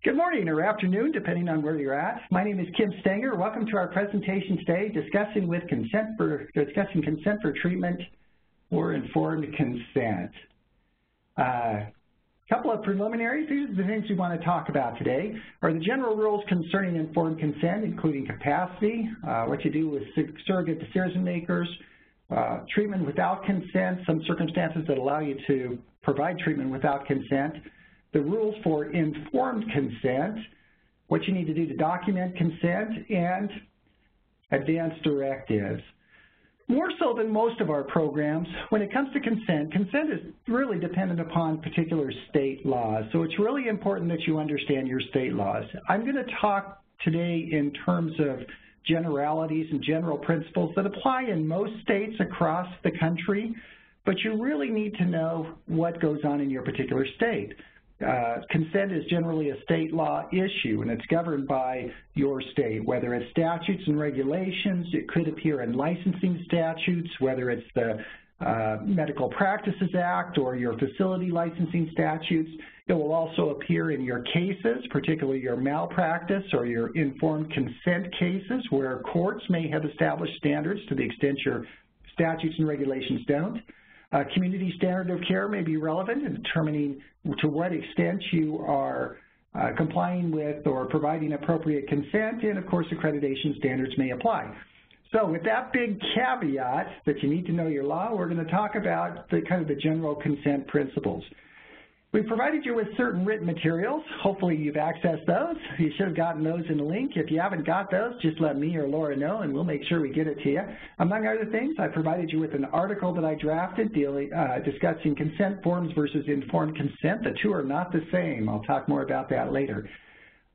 Good morning or afternoon, depending on where you're at. My name is Kim Stenger. Welcome to our presentation today, discussing consent for treatment or informed consent. A couple of preliminaries. These are the things we want to talk about today. Are the general rules concerning informed consent, including capacity, what you do with surrogate decision makers, treatment without consent, some circumstances that allow you to provide treatment without consent, the rules for informed consent, what you need to do to document consent, and advanced directives. More so than most of our programs, when it comes to consent, consent is really dependent upon particular state laws. So it's really important that you understand your state laws. I'm going to talk today in terms of generalities and general principles that apply in most states across the country, but you really need to know what goes on in your particular state. Consent is generally a state law issue, and it's governed by your state, whether it's statutes and regulations. It could appear in licensing statutes, whether it's the Medical Practices Act or your facility licensing statutes. It will also appear in your cases, particularly your malpractice or your informed consent cases, where courts may have established standards to the extent your statutes and regulations don't. Community standard of care may be relevant in determining to what extent you are complying with or providing appropriate consent, and of course accreditation standards may apply. So with that big caveat that you need to know your law, we're going to talk about the kind of the general consent principles. We've provided you with certain written materials. Hopefully you've accessed those. You should have gotten those in the link. If you haven't got those, just let me or Laura know and we'll make sure we get it to you. Among other things, I provided you with an article that I drafted discussing consent forms versus informed consent. The two are not the same. I'll talk more about that later.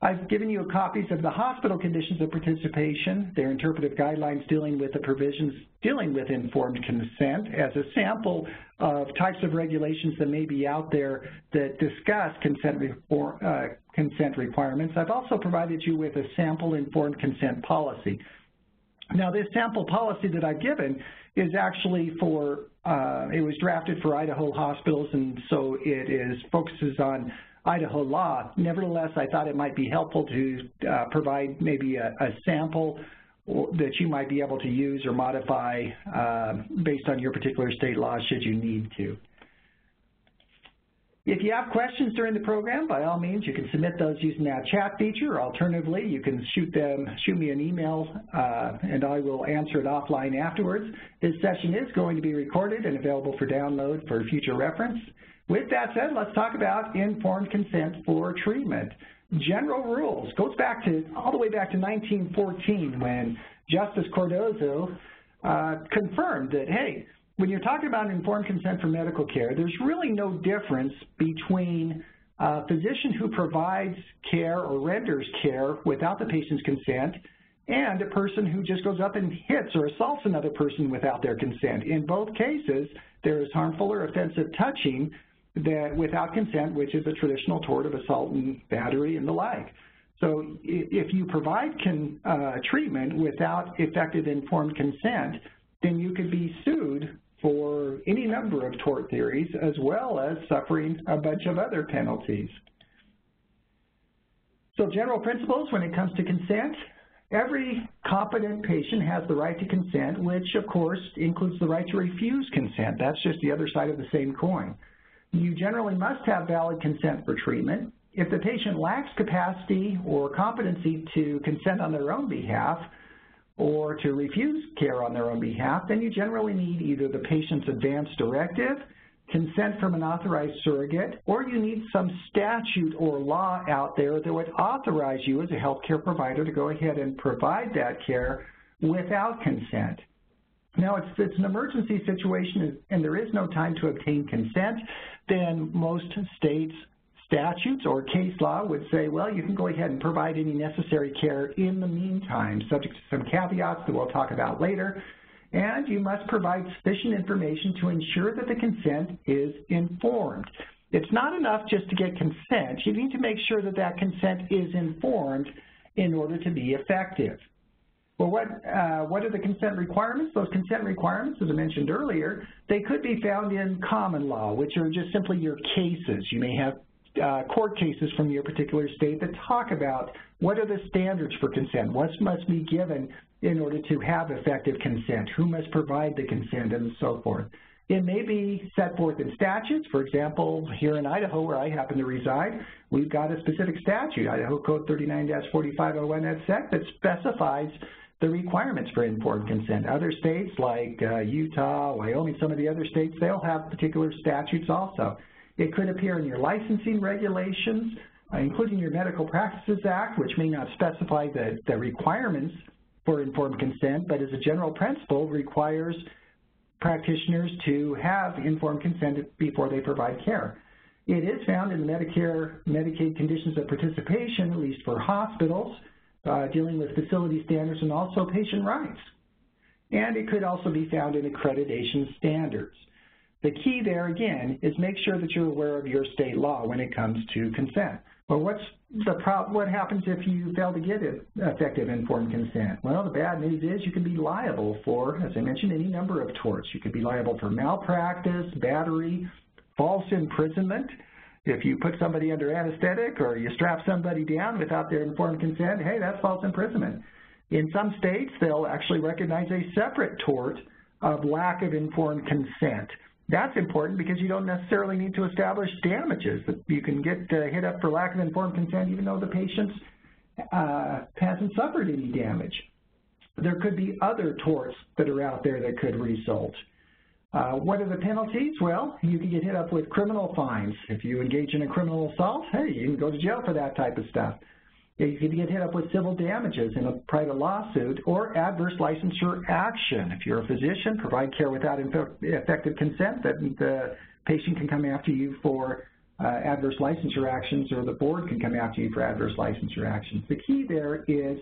I've given you copies of the hospital conditions of participation, their interpretive guidelines dealing with the provisions dealing with informed consent as a sample of types of regulations that may be out there that discuss consent requirements. I've also provided you with a sample informed consent policy. Now, this sample policy that I've given is actually for, it was drafted for Idaho hospitals, and so it focuses on Idaho law. Nevertheless, I thought it might be helpful to provide maybe a sample that you might be able to use or modify based on your particular state law should you need to. If you have questions during the program, by all means, you can submit those using that chat feature. Alternatively, you can shoot me an email, and I will answer it offline afterwards. This session is going to be recorded and available for download for future reference. With that said, let's talk about informed consent for treatment. General rules goes back to all the way back to 1914 when Justice Cardozo confirmed that, hey, when you're talking about informed consent for medical care, there's really no difference between a physician who provides care or renders care without the patient's consent and a person who just goes up and hits or assaults another person without their consent. In both cases, there is harmful or offensive touching that without consent, which is a traditional tort of assault and battery and the like. So if you provide treatment without effective informed consent, then you could be sued for any number of tort theories as well as suffering a bunch of other penalties. So general principles when it comes to consent, every competent patient has the right to consent, which of course includes the right to refuse consent. That's just the other side of the same coin. You generally must have valid consent for treatment. If the patient lacks capacity or competency to consent on their own behalf or to refuse care on their own behalf, then you generally need either the patient's advance directive, consent from an authorized surrogate, or you need some statute or law out there that would authorize you as a healthcare provider to go ahead and provide that care without consent. Now, if it's an emergency situation and there is no time to obtain consent, then most states' statutes or case law would say, well, you can go ahead and provide any necessary care in the meantime, subject to some caveats that we'll talk about later. And you must provide sufficient information to ensure that the consent is informed. It's not enough just to get consent. You need to make sure that that consent is informed in order to be effective. Well, what are the consent requirements? Those consent requirements, as I mentioned earlier, they could be found in common law, which are just simply your cases. You may have court cases from your particular state that talk about what are the standards for consent, what must be given in order to have effective consent, who must provide the consent, and so forth. It may be set forth in statutes. For example, here in Idaho, where I happen to reside, we've got a specific statute, Idaho Code 39-4501 et sec, that specifies the requirements for informed consent. Other states like Utah, Wyoming, some of the other states, they'll have particular statutes also. It could appear in your licensing regulations, including your Medical Practices Act, which may not specify the requirements for informed consent, but as a general principle requires practitioners to have informed consent before they provide care. It is found in the Medicaid conditions of participation, at least for hospitals, dealing with facility standards and also patient rights. And it could also be found in accreditation standards. The key there, again, is make sure that you're aware of your state law when it comes to consent. Well, what happens if you fail to get effective informed consent? Well, the bad news is you can be liable for, as I mentioned, any number of torts. You could be liable for malpractice, battery, false imprisonment. If you put somebody under anesthetic or you strap somebody down without their informed consent, hey, that's false imprisonment. In some states, they'll actually recognize a separate tort of lack of informed consent. That's important because you don't necessarily need to establish damages. You can get hit up for lack of informed consent even though the patient hasn't suffered any damage. There could be other torts that are out there that could result. What are the penalties? Well, you can get hit up with criminal fines. If you engage in a criminal assault, hey, you can go to jail for that type of stuff. You can get hit up with civil damages in a private lawsuit or adverse licensure action. If you're a physician, provide care without effective consent, then the patient can come after you for adverse licensure actions, or the board can come after you for adverse licensure actions. The key there is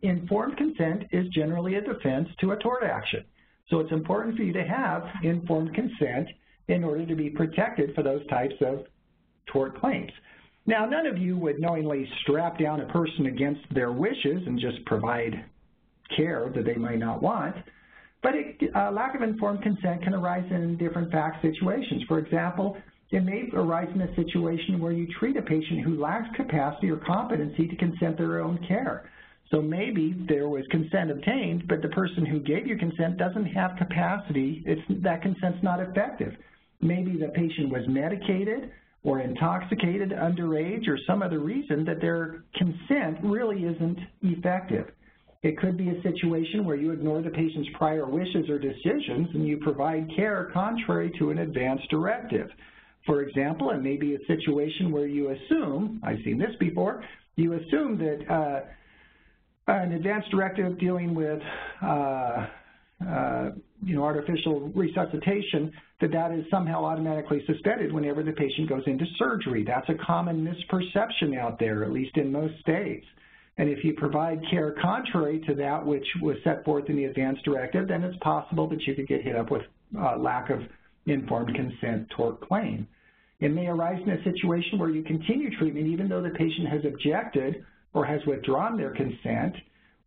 informed consent is generally a defense to a tort action. So it's important for you to have informed consent in order to be protected for those types of tort claims. Now, none of you would knowingly strap down a person against their wishes and just provide care that they might not want, but lack of informed consent can arise in different fact situations. For example, it may arise in a situation where you treat a patient who lacks capacity or competency to consent their own care. So maybe there was consent obtained, but the person who gave you consent doesn't have capacity. That consent's not effective. Maybe the patient was medicated or intoxicated, underage, or some other reason that their consent really isn't effective. It could be a situation where you ignore the patient's prior wishes or decisions and you provide care contrary to an advance directive. For example, it may be a situation where you assume, I've seen this before, you assume that an advance directive dealing with artificial resuscitation, that is somehow automatically suspended whenever the patient goes into surgery. That's a common misperception out there, at least in most states. And if you provide care contrary to that which was set forth in the advance directive, then it's possible that you could get hit up with lack of informed consent tort claim. It may arise in a situation where you continue treatment even though the patient has objected or has withdrawn their consent,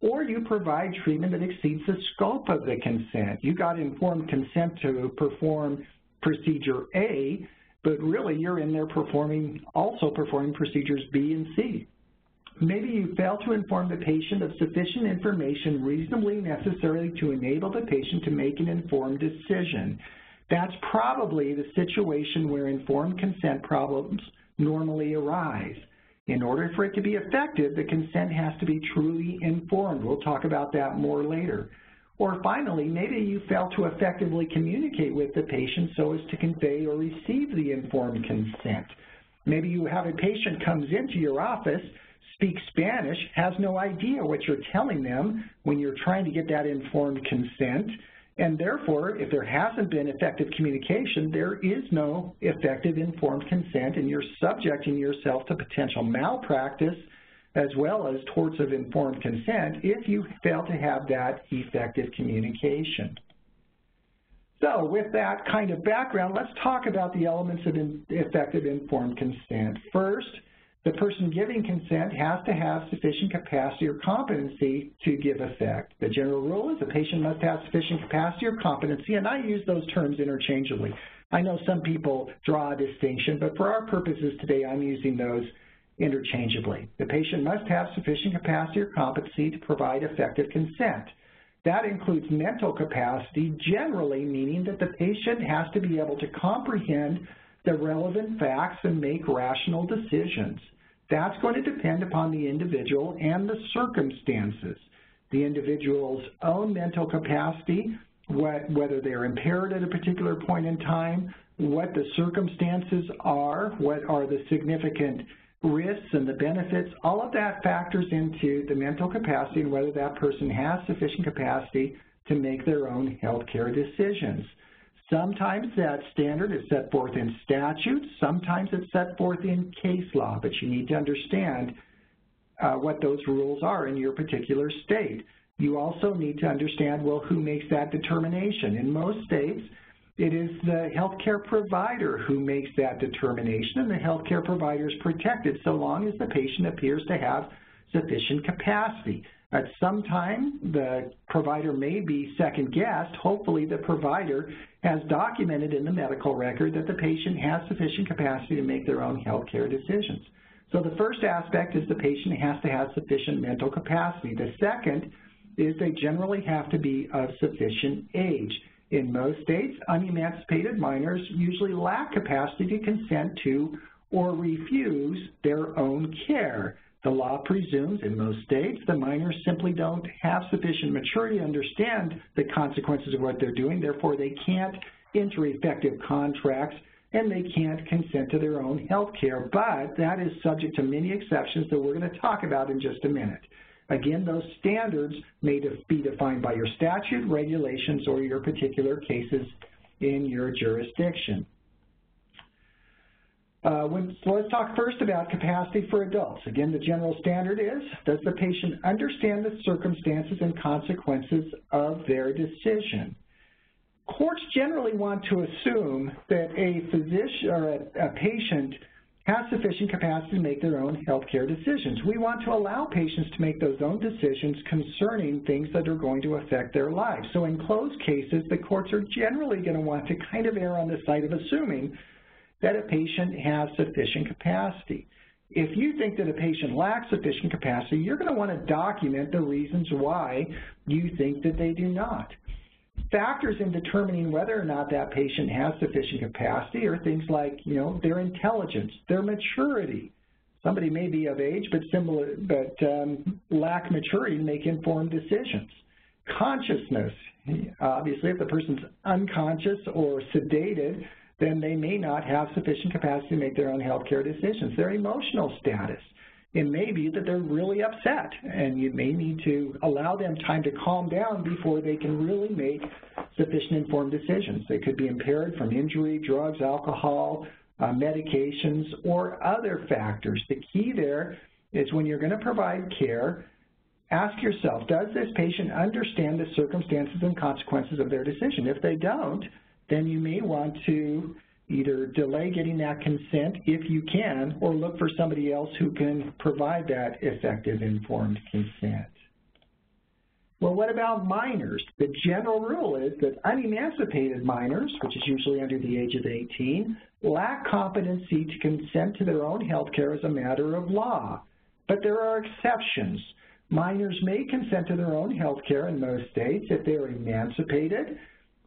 or you provide treatment that exceeds the scope of the consent. You got informed consent to perform procedure A, but really you're in there also performing procedures B and C. Maybe you fail to inform the patient of sufficient information reasonably necessary to enable the patient to make an informed decision. That's probably the situation where informed consent problems normally arise. In order for it to be effective, the consent has to be truly informed. We'll talk about that more later. Or finally, maybe you fail to effectively communicate with the patient so as to convey or receive the informed consent. Maybe you have a patient comes into your office, speaks Spanish, has no idea what you're telling them when you're trying to get that informed consent, and therefore, if there hasn't been effective communication, there is no effective informed consent, and you're subjecting yourself to potential malpractice as well as torts of informed consent if you fail to have that effective communication. So with that kind of background, let's talk about the elements of effective informed consent. First, the person giving consent has to have sufficient capacity or competency to give effect. The general rule is the patient must have sufficient capacity or competency, and I use those terms interchangeably. I know some people draw a distinction, but for our purposes today, I'm using those interchangeably. The patient must have sufficient capacity or competency to provide effective consent. That includes mental capacity, generally meaning that the patient has to be able to comprehend the relevant facts and make rational decisions. That's going to depend upon the individual and the circumstances. The individual's own mental capacity, whether they're impaired at a particular point in time, what the circumstances are, what are the significant risks and the benefits, all of that factors into the mental capacity and whether that person has sufficient capacity to make their own healthcare decisions. Sometimes that standard is set forth in statutes, sometimes it's set forth in case law, but you need to understand what those rules are in your particular state. You also need to understand, well, who makes that determination. In most states, it is the healthcare provider who makes that determination, and the healthcare provider is protected so long as the patient appears to have sufficient capacity. At some time, the provider may be second-guessed. Hopefully, the provider has documented in the medical record that the patient has sufficient capacity to make their own healthcare decisions. So the first aspect is the patient has to have sufficient mental capacity. The second is they generally have to be of sufficient age. In most states, unemancipated minors usually lack capacity to consent to or refuse their own care. The law presumes in most states the minors simply don't have sufficient maturity to understand the consequences of what they're doing, therefore they can't enter effective contracts and they can't consent to their own health care. But that is subject to many exceptions that we're going to talk about in just a minute. Again, those standards may be defined by your statute, regulations, or your particular cases in your jurisdiction. So let's talk first about capacity for adults. Again, the general standard is, does the patient understand the circumstances and consequences of their decision? Courts generally want to assume that a physician or a patient has sufficient capacity to make their own healthcare decisions. We want to allow patients to make those own decisions concerning things that are going to affect their lives. So in closed cases, the courts are generally going to want to kind of err on the side of assuming that a patient has sufficient capacity. If you think that a patient lacks sufficient capacity, you're going to want to document the reasons why you think that they do not. Factors in determining whether or not that patient has sufficient capacity are things like, their intelligence, their maturity. Somebody may be of age but lack maturity to make informed decisions. Consciousness. Obviously, if the person's unconscious or sedated, then they may not have sufficient capacity to make their own healthcare decisions. Their emotional status. It may be that they're really upset, and you may need to allow them time to calm down before they can really make sufficient informed decisions. They could be impaired from injury, drugs, alcohol, medications, or other factors. The key there is when you're going to provide care, ask yourself, does this patient understand the circumstances and consequences of their decision? If they don't, then you may want to either delay getting that consent if you can, or look for somebody else who can provide that effective informed consent. Well, what about minors? The general rule is that unemancipated minors, which is usually under the age of 18, lack competency to consent to their own health care as a matter of law. But there are exceptions. Minors may consent to their own health care in most states if they are emancipated,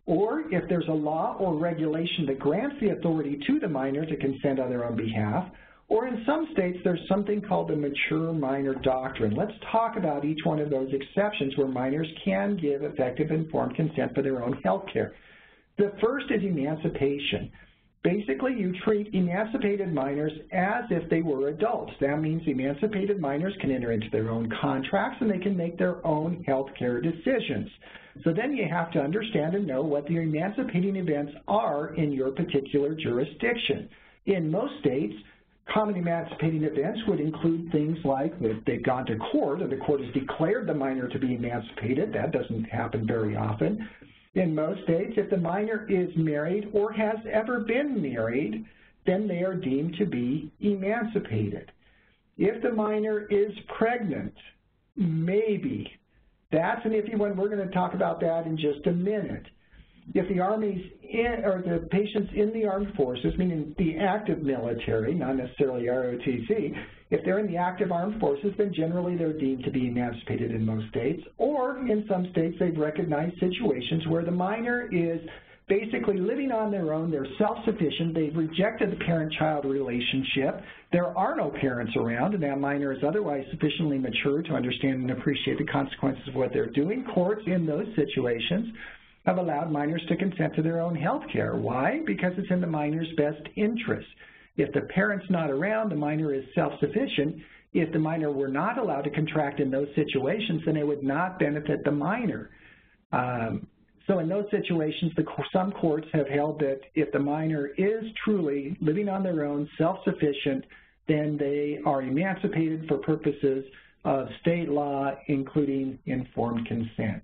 or if there's a law or regulation that grants the authority to the minor to consent on their own behalf, or in some states there's something called the mature minor doctrine. Let's talk about each one of those exceptions where minors can give effective informed consent for their own health care. The first is emancipation. Basically, you treat emancipated minors as if they were adults. That means emancipated minors can enter into their own contracts and they can make their own health care decisions. So then you have to understand and know what the emancipating events are in your particular jurisdiction. In most states, common emancipating events would include things like if they've gone to court or the court has declared the minor to be emancipated. That doesn't happen very often. In most states, if the minor is married or has ever been married, then they are deemed to be emancipated. If the minor is pregnant, maybe. That's an iffy one. We're going to talk about that in just a minute. If the Army's or the patient's in the armed forces, meaning the active military, not necessarily ROTC, if they're in the active armed forces, then generally they're deemed to be emancipated in most states, or in some states they've recognized situations where the minor is basically living on their own, they're self-sufficient, they've rejected the parent-child relationship, there are no parents around, and that minor is otherwise sufficiently mature to understand and appreciate the consequences of what they're doing. Courts in those situations have allowed minors to consent to their own health care. Why? Because it's in the minor's best interest. If the parent's not around, the minor is self-sufficient. If the minor were not allowed to contract in those situations, then it would not benefit the minor. So in those situations, some courts have held that if the minor is truly living on their own, self-sufficient, then they are emancipated for purposes of state law, including informed consent.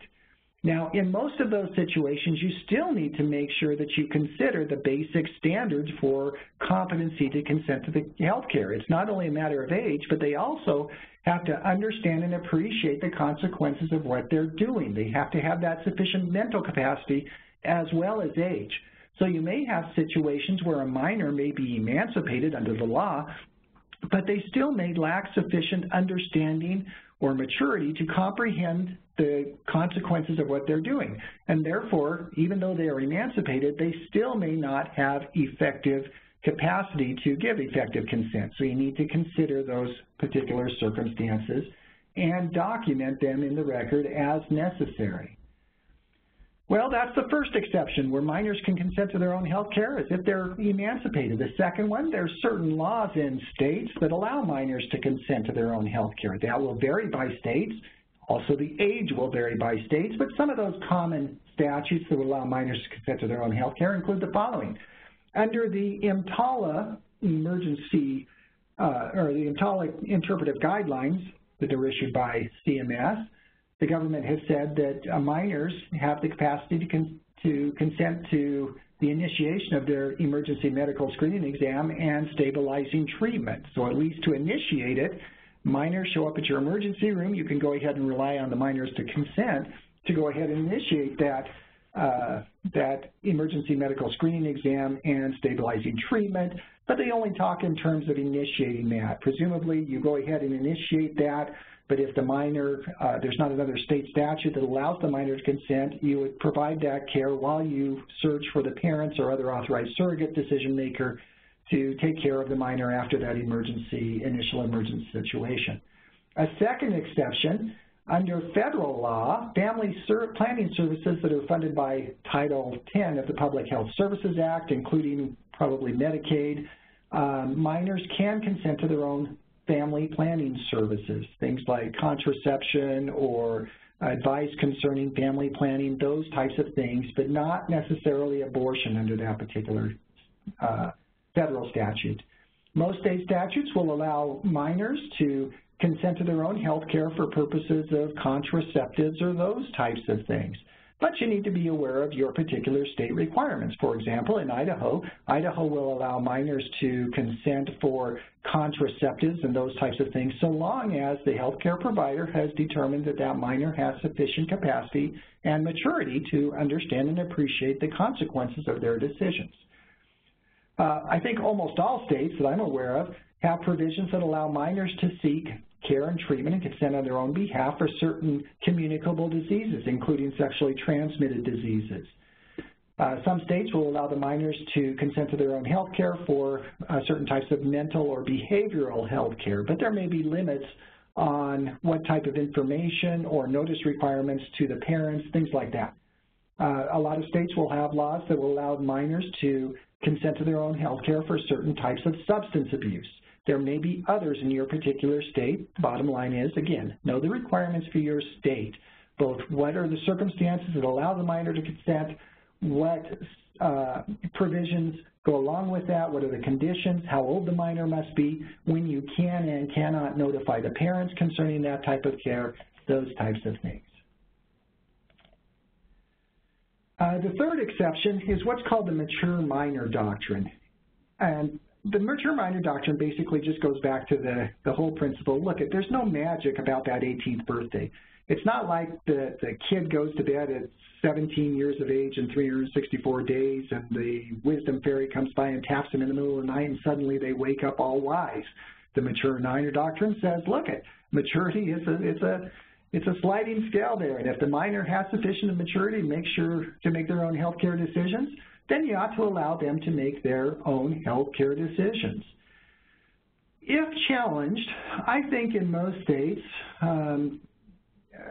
Now, in most of those situations, you still need to make sure that you consider the basic standards for competency to consent to the health care. It's not only a matter of age, but they also have to understand and appreciate the consequences of what they're doing. They have to have that sufficient mental capacity as well as age. So you may have situations where a minor may be emancipated under the law, but they still may lack sufficient understanding or maturity to comprehend the consequences of what they're doing. And therefore, even though they are emancipated, they still may not have effective capacity to give effective consent. So you need to consider those particular circumstances and document them in the record as necessary. Well, that's the first exception, where minors can consent to their own health care as if they're emancipated. The second one, there's certain laws in states that allow minors to consent to their own health care. That will vary by states. Also, the age will vary by states, but some of those common statutes that will allow minors to consent to their own health care include the following. Under the EMTALA emergency, or the EMTALA interpretive guidelines that are issued by CMS, the government has said that minors have the capacity to consent to the initiation of their emergency medical screening exam and stabilizing treatment. So at least to initiate it, minors show up at your emergency room. You can go ahead and rely on the minors to consent to go ahead and initiate that emergency medical screening exam and stabilizing treatment, but they only talk in terms of initiating that. Presumably, you go ahead and initiate that, but if the minor, there's not another state statute that allows the minor to consent, you would provide that care while you search for the parents or other authorized surrogate decision maker to take care of the minor after that initial emergency situation. A second exception, under federal law, family planning services that are funded by Title 10 of the Public Health Services Act, including probably Medicaid, minors can consent to their own family planning services, things like contraception or advice concerning family planning, those types of things, but not necessarily abortion under that particular federal statute. Most state statutes will allow minors to consent to their own health care for purposes of contraceptives or those types of things. But you need to be aware of your particular state requirements. For example, in Idaho, Idaho will allow minors to consent for contraceptives and those types of things so long as the healthcare provider has determined that that minor has sufficient capacity and maturity to understand and appreciate the consequences of their decisions. I think almost all states that I'm aware of have provisions that allow minors to seek care and treatment and consent on their own behalf for certain communicable diseases, including sexually transmitted diseases. Some states will allow the minors to consent to their own health care for certain types of mental or behavioral health care, but there may be limits on what type of information or notice requirements to the parents, things like that. A lot of states will have laws that will allow minors to consent to their own health care for certain types of substance abuse. There may be others in your particular state. Bottom line is, again, know the requirements for your state, both what are the circumstances that allow the minor to consent, what provisions go along with that, what are the conditions, how old the minor must be, when you can and cannot notify the parents concerning that type of care, those types of things. The third exception is what's called the mature minor doctrine. And the mature minor doctrine basically just goes back to the whole principle, look, there's no magic about that 18th birthday. It's not like the kid goes to bed at 17 years of age and 364 days and the wisdom fairy comes by and taps them in the middle of the night and suddenly they wake up all wise. The mature minor doctrine says, look, maturity is it's a sliding scale there, and if the minor has sufficient maturity to make their own health care decisions, then you ought to allow them to make their own health care decisions. If challenged, I think in most states, on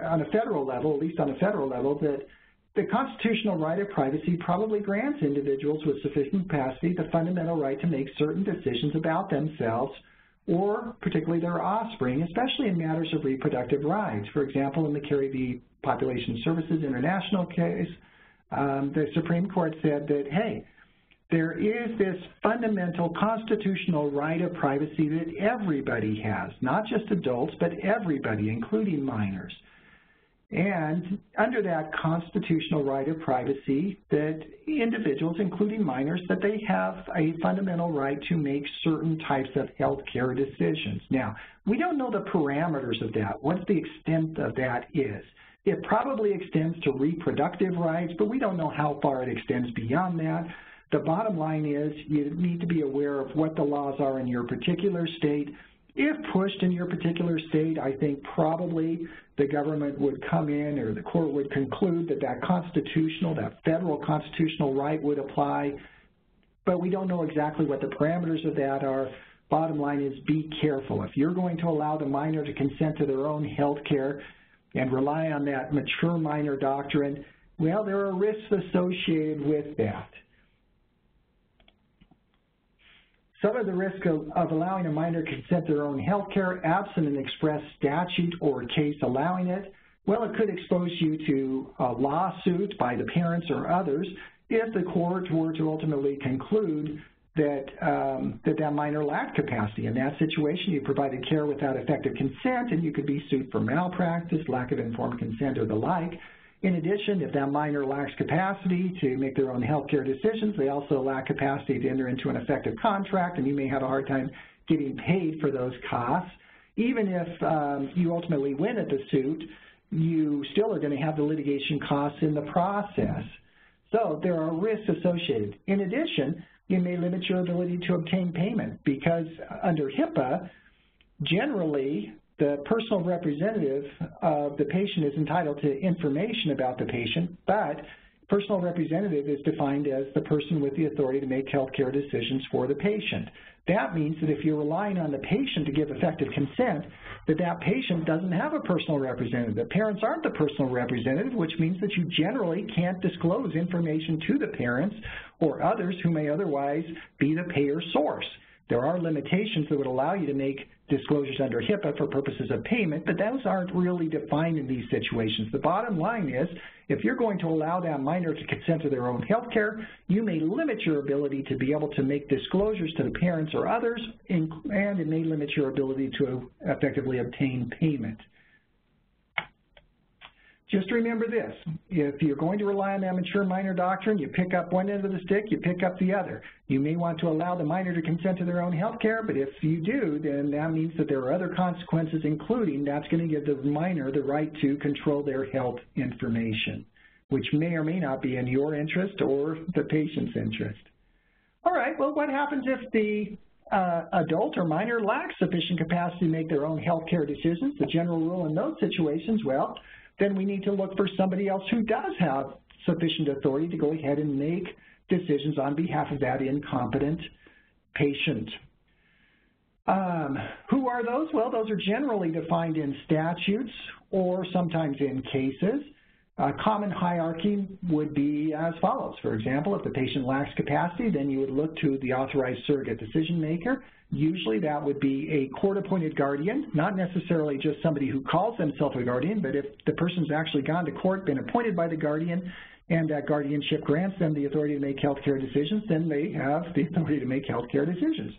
a federal level, at least on a federal level, that the constitutional right of privacy probably grants individuals with sufficient capacity the fundamental right to make certain decisions about themselves or particularly their offspring, especially in matters of reproductive rights. For example, in the Carey v. Population Services International case, the Supreme Court said that, hey, there is this fundamental constitutional right of privacy that everybody has, not just adults, but everybody, including minors. And under that constitutional right of privacy, that individuals, including minors, that they have a fundamental right to make certain types of health care decisions. Now, we don't know the parameters of that, what the extent of that is. It probably extends to reproductive rights, but we don't know how far it extends beyond that. The bottom line is you need to be aware of what the laws are in your particular state. If pushed in your particular state, I think probably the government would come in or the court would conclude that that federal constitutional right would apply, but we don't know exactly what the parameters of that are. Bottom line is be careful. If you're going to allow the minor to consent to their own health care and rely on that mature minor doctrine, well, there are risks associated with that. Some of the risk of allowing a minor to consent to their own health care, absent an express statute or case allowing it, well, it could expose you to a lawsuit by the parents or others if the court were to ultimately conclude that that minor lacked capacity. In that situation, you provided care without effective consent, and you could be sued for malpractice, lack of informed consent, or the like. In addition, if that minor lacks capacity to make their own health care decisions, they also lack capacity to enter into an effective contract, and you may have a hard time getting paid for those costs. Even if you ultimately win at the suit, you still are going to have the litigation costs in the process. So there are risks associated. In addition, you may limit your ability to obtain payment because under HIPAA, generally, the personal representative of the patient is entitled to information about the patient, but personal representative is defined as the person with the authority to make health care decisions for the patient. That means that if you're relying on the patient to give effective consent, that patient doesn't have a personal representative. The parents aren't the personal representative, which means that you generally can't disclose information to the parents or others who may otherwise be the payer source. There are limitations that would allow you to make disclosures under HIPAA for purposes of payment, but those aren't really defined in these situations. The bottom line is, if you're going to allow that minor to consent to their own health care, you may limit your ability to be able to make disclosures to the parents or others, and it may limit your ability to effectively obtain payment. Just remember this, if you're going to rely on that mature minor doctrine, you pick up one end of the stick, you pick up the other. You may want to allow the minor to consent to their own health care, but if you do, then that means that there are other consequences, including that's going to give the minor the right to control their health information, which may or may not be in your interest or the patient's interest. All right, well, what happens if the adult or minor lacks sufficient capacity to make their own health care decisions? The general rule in those situations, well, then we need to look for somebody else who does have sufficient authority to go ahead and make decisions on behalf of that incompetent patient. Who are those? Well, those are generally defined in statutes or sometimes in cases. A common hierarchy would be as follows. For example, if the patient lacks capacity, then you would look to the authorized surrogate decision maker. Usually that would be a court-appointed guardian, not necessarily just somebody who calls themselves a guardian, but if the person's actually gone to court, been appointed by the guardian, and that guardianship grants them the authority to make health care decisions, then they have the authority to make health care decisions.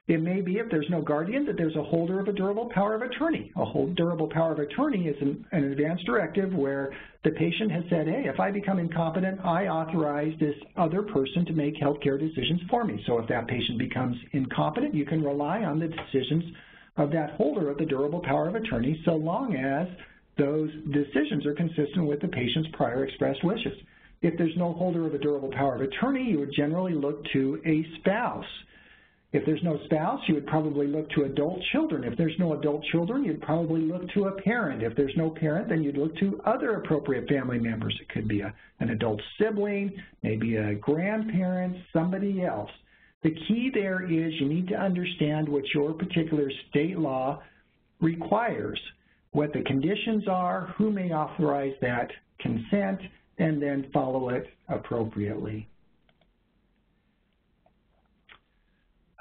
It may be, if there's no guardian, that there's a holder of a durable power of attorney. A durable power of attorney is an advanced directive where the patient has said, hey, if I become incompetent, I authorize this other person to make health care decisions for me. So if that patient becomes incompetent, you can rely on the decisions of that holder of the durable power of attorney so long as those decisions are consistent with the patient's prior expressed wishes. If there's no holder of a durable power of attorney, you would generally look to a spouse. If there's no spouse, you would probably look to adult children. If there's no adult children, you'd probably look to a parent. If there's no parent, then you'd look to other appropriate family members. It could be an adult sibling, maybe a grandparent, somebody else. The key there is you need to understand what your particular state law requires, what the conditions are, who may authorize that consent, and then follow it appropriately.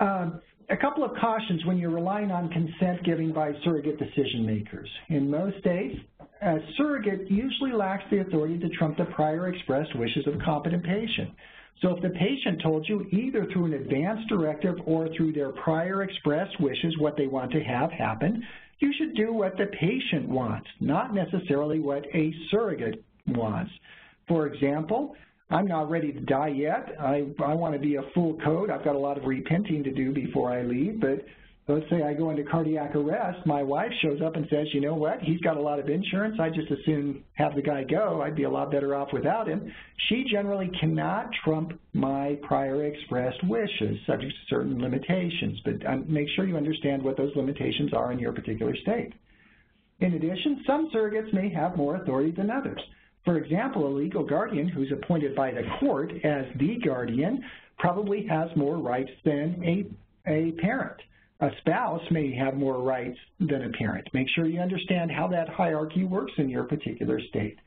A couple of cautions when you're relying on consent given by surrogate decision makers. In most states, a surrogate usually lacks the authority to trump the prior expressed wishes of a competent patient. So if the patient told you either through an advance directive or through their prior expressed wishes what they want to have happen, you should do what the patient wants, not necessarily what a surrogate wants. For example, I'm not ready to die yet. I want to be a full code. I've got a lot of repenting to do before I leave, but let's say I go into cardiac arrest. My wife shows up and says, you know what, he's got a lot of insurance. I just as soon have the guy go. I'd be a lot better off without him. She generally cannot trump my prior expressed wishes, subject to certain limitations, but make sure you understand what those limitations are in your particular state. In addition, some surrogates may have more authority than others. For example, a legal guardian who's appointed by the court as the guardian probably has more rights than a parent. A spouse may have more rights than a parent. Make sure you understand how that hierarchy works in your particular state.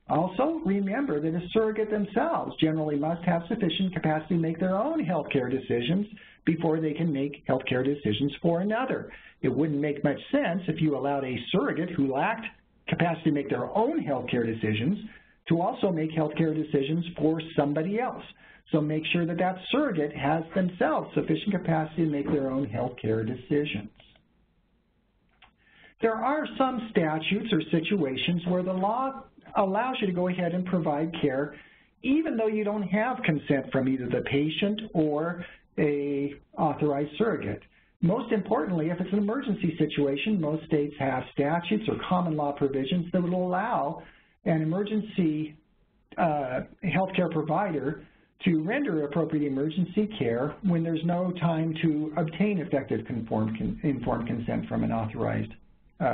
Also, remember that a surrogate themselves generally must have sufficient capacity to make their own health care decisions before they can make health care decisions for another. It wouldn't make much sense if you allowed a surrogate who lacked capacity to make their own health care decisions to also make health care decisions for somebody else. So make sure that that surrogate has themselves sufficient capacity to make their own health care decisions. There are some statutes or situations where the law allows you to go ahead and provide care even though you don't have consent from either the patient or a authorized surrogate. Most importantly, if it's an emergency situation, most states have statutes or common law provisions that would allow an emergency healthcare provider to render appropriate emergency care when there's no time to obtain effective informed consent from an authorized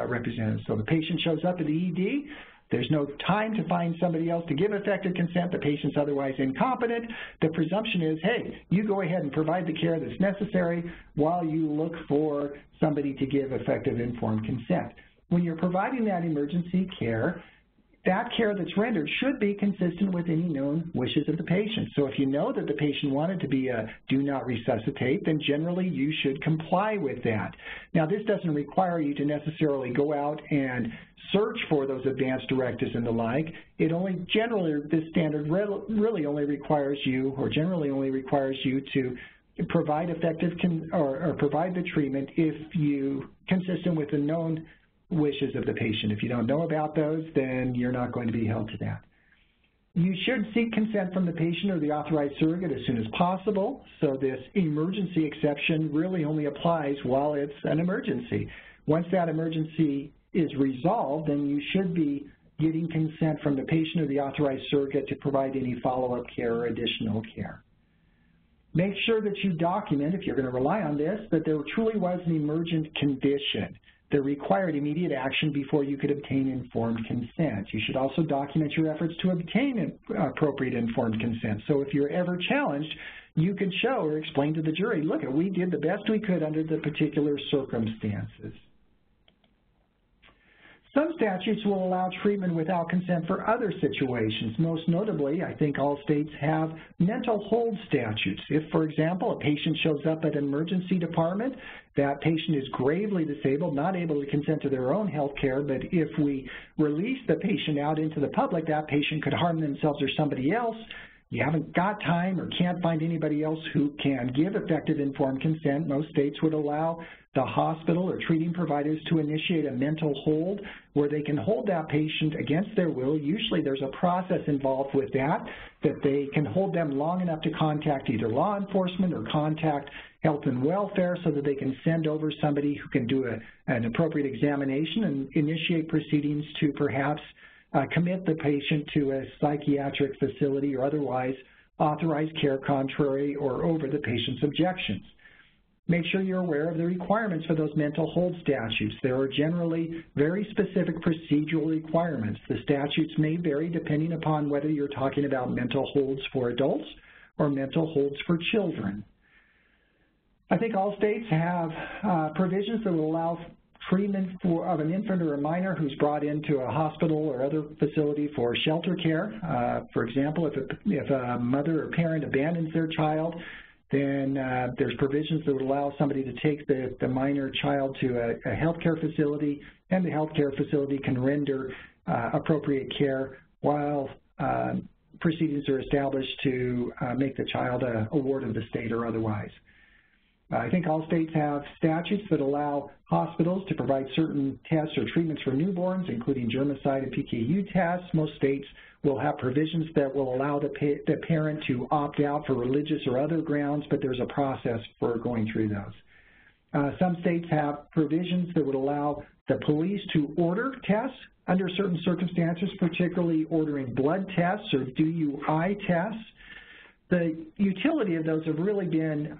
representative. So the patient shows up at the ED, there's no time to find somebody else to give effective consent, the patient's otherwise incompetent. The presumption is, hey, you go ahead and provide the care that's necessary while you look for somebody to give effective informed consent. When you're providing that emergency care, that care that's rendered should be consistent with any known wishes of the patient. So if you know that the patient wanted to be a do not resuscitate, then generally you should comply with that. Now, this doesn't require you to necessarily go out and search for those advance directives and the like. It only generally, this standard really only requires you, or generally only requires you to provide effective or provide the treatment if you consistent with the known wishes of the patient. If you don't know about those, then you're not going to be held to that. You should seek consent from the patient or the authorized surrogate as soon as possible. So this emergency exception really only applies while it's an emergency. Once that emergency is resolved, then you should be getting consent from the patient or the authorized surrogate to provide any follow-up care or additional care. Make sure that you document, if you're going to rely on this, that there truly was an emergent condition that required immediate action before you could obtain informed consent. You should also document your efforts to obtain appropriate informed consent. So if you're ever challenged, you can show or explain to the jury, look, we did the best we could under the particular circumstances. Some statutes will allow treatment without consent for other situations. Most notably, I think all states have mental hold statutes. If, for example, a patient shows up at an emergency department, that patient is gravely disabled, not able to consent to their own health care, but if we release the patient out into the public, that patient could harm themselves or somebody else. You haven't got time or can't find anybody else who can give effective informed consent. Most states would allow the hospital or treating providers to initiate a mental hold where they can hold that patient against their will. Usually there's a process involved with that they can hold them long enough to contact either law enforcement or contact Health and Welfare so that they can send over somebody who can do an appropriate examination and initiate proceedings to perhaps commit the patient to a psychiatric facility or otherwise authorize care contrary or over the patient's objections. Make sure you're aware of the requirements for those mental hold statutes. There are generally very specific procedural requirements. The statutes may vary depending upon whether you're talking about mental holds for adults or mental holds for children. I think all states have provisions that will allow treatment of an infant or a minor who's brought into a hospital or other facility for shelter care. For example, if a mother or parent abandons their child, then there's provisions that would allow somebody to take the minor child to a healthcare facility, and the healthcare facility can render appropriate care while proceedings are established to make the child a ward of the state or otherwise. I think all states have statutes that allow hospitals to provide certain tests or treatments for newborns, including germicide and PKU tests. Most states will have provisions that will allow the parent to opt out for religious or other grounds, but there's a process for going through those. Some states have provisions that would allow the police to order tests under certain circumstances, particularly ordering blood tests or DUI tests. The utility of those have really been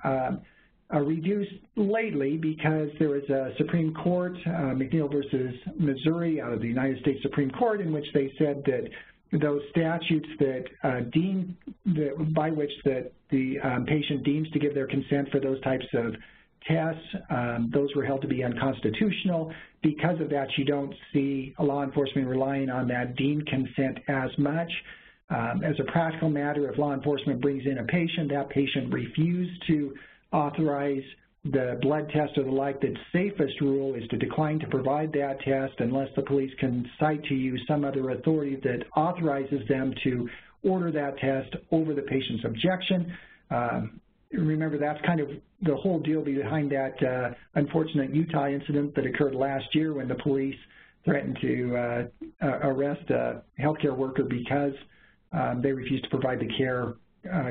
reduced lately because there was a Supreme Court, McNeil versus Missouri, out of the United States Supreme Court, in which they said that those statutes that by which the patient deems to give their consent for those types of tests, those were held to be unconstitutional. Because of that, you don't see law enforcement relying on that deemed consent as much. As a practical matter, if law enforcement brings in a patient, that patient refused to authorize the blood test or the like, the safest rule is to decline to provide that test unless the police can cite to you some other authority that authorizes them to order that test over the patient's objection. Remember, that's kind of the whole deal behind that unfortunate Utah incident that occurred last year when the police threatened to arrest a healthcare worker because they refused to provide the care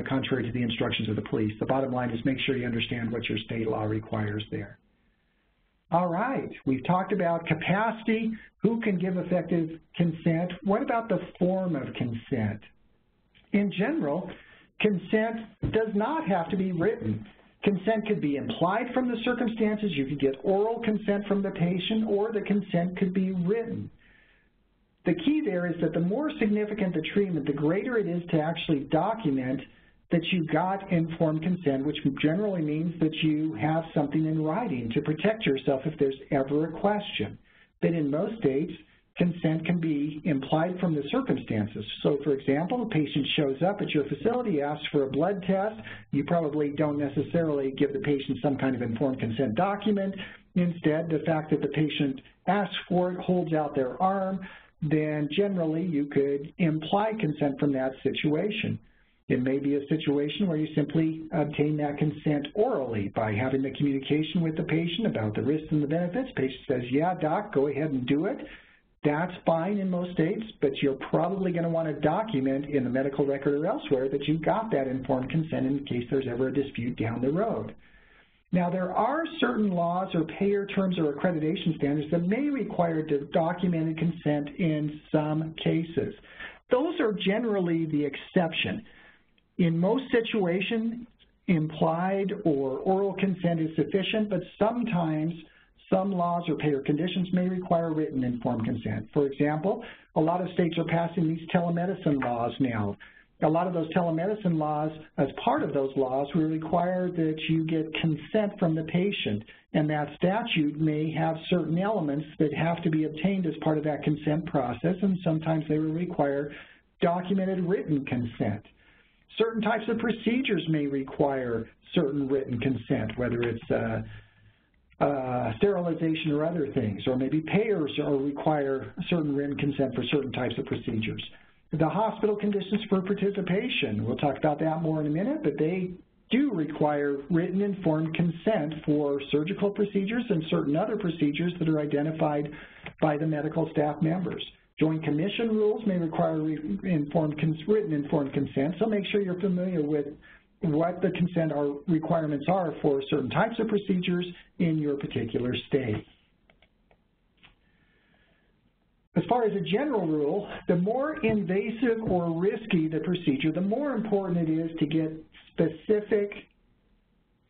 contrary to the instructions of the police. The bottom line is make sure you understand what your state law requires there. All right, we've talked about capacity, who can give effective consent. What about the form of consent? In general, consent does not have to be written. Consent could be implied from the circumstances. You could get oral consent from the patient, or the consent could be written. The key there is that the more significant the treatment, the greater it is to actually document that you got informed consent, which generally means that you have something in writing to protect yourself if there's ever a question. But in most states, consent can be implied from the circumstances. So, for example, a patient shows up at your facility, asks for a blood test. You probably don't necessarily give the patient some kind of informed consent document. Instead, the fact that the patient asks for it, holds out their arm, then generally you could imply consent from that situation. It may be a situation where you simply obtain that consent orally by having the communication with the patient about the risks and the benefits. Patient says, yeah, doc, go ahead and do it. That's fine in most states, but you're probably going to want to document in the medical record or elsewhere that you got that informed consent in case there's ever a dispute down the road. Now, there are certain laws or payer terms or accreditation standards that may require documented consent in some cases. Those are generally the exception. In most situations, implied or oral consent is sufficient, but sometimes some laws or payer conditions may require written informed consent. For example, a lot of states are passing these telemedicine laws now. A lot of those telemedicine laws, as part of those laws, will require that you get consent from the patient, and that statute may have certain elements that have to be obtained as part of that consent process, and sometimes they will require documented written consent. Certain types of procedures may require certain written consent, whether it's sterilization or other things, or maybe payers require certain written consent for certain types of procedures. The hospital conditions for participation, we'll talk about that more in a minute, but they do require written informed consent for surgical procedures and certain other procedures that are identified by the medical staff members. Joint commission rules may require written informed consent, so make sure you're familiar with what the consent requirements are for certain types of procedures in your particular state. As far as a general rule, the more invasive or risky the procedure, the more important it is to get specific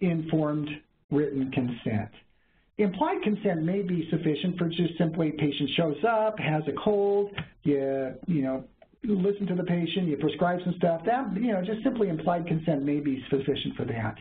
informed written consent. Implied consent may be sufficient for just simply patient shows up, has a cold, you listen to the patient, you prescribe some stuff. That, just simply implied consent may be sufficient for that.